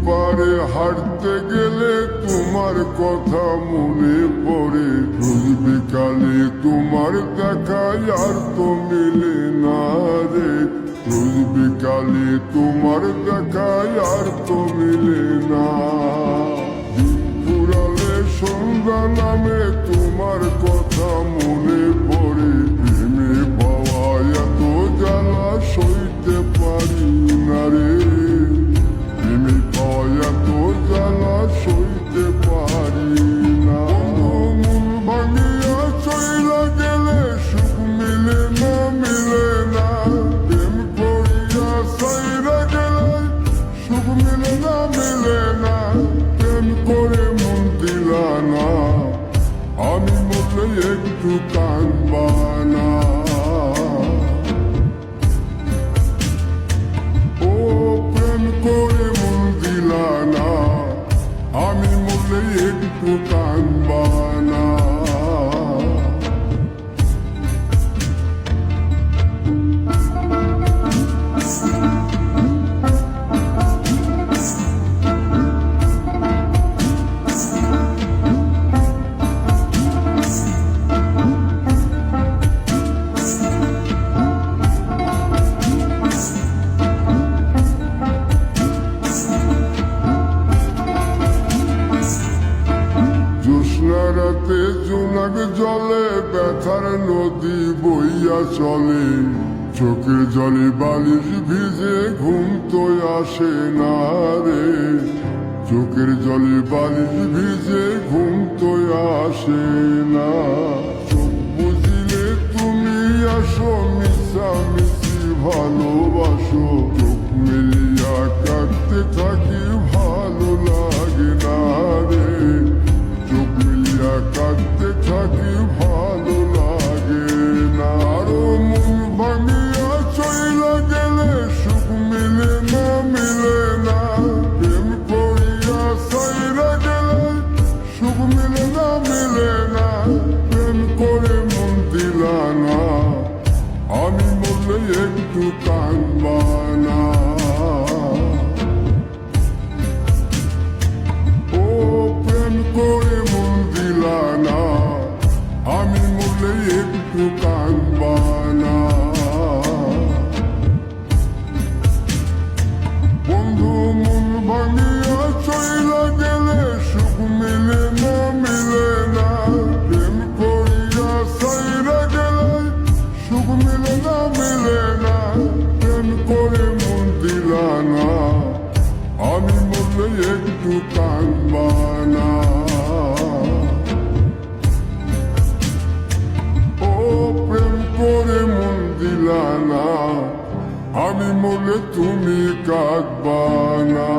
পারে হাঁটতে গেলে তোমার কথা মনে পড়ে। রোজ বিকালে তোমার দেখা আর তো মিলে না রে। রোজ বিকালে তোমার দেখা আর তো মিলে না। দিন ফুরালে সন্ধ্যা নামে তোমার কথা মনে পড়ে। প্রেমে পাওয়া এত জ্বালা সইতে পারি না রে। প্রেমে পাওয়া এত জ্বালা সইতে পারি না। মন ভাঙিয়া চইলা গেলে সুখ মিলে না, মিলে না। প্রেম করিয়া সাইরা গেলে সুখ মিলে না, মিলে না। প্রেম করে মন দিলা না, আমি মরলে একটু কাঁদবা না। ও প্রেম করে মন দিলা না, আমি মরলে একটু কাঁদবা না। রাতে জোনাক জলে ব্যথার নদী বইয়া চলে। চোখের জলে বালিশ ভিজে ঘুম তো আসে না রে। চোখের জলে বালিশ ভিজে ঘুম তো আসে না। চোখ বুঝিলে তুমি আসো, মিশামিশি ভালোবাসো। চোখ মিলিয়া কাঁদতে থাকি, ভালো লাগে না রে। চোখ মিলিয়া কাঁদতে থাকি, ভালো লাগে না। আরো মন ভাঙিয়া চইলা গেলে সুখ মিলে না, মিলে না। প্রেম করিয়া সাইরা গেলে সুখ মিলে না, মিলে না। প্রেম করে মন দিলা না, আমি মরলে একটু কাঁদবা না। ও প্রেম করে মন দিলা না, আমি মরলে একটু কাঁদবা না। বন্ধু মন ভাঙিয়া চইলা গেলে সুখ মিলে না, মিলে না। প্রেম করিয়া সাইরা গেলে সুখ মিলে না, মিলে না। প্রেম করে মন দিলা না, আমি মরলে একটু কাঁদবা না। ও প্রেম করে মন দিলা না, আমি মরলে তুমি কাঁদবা না।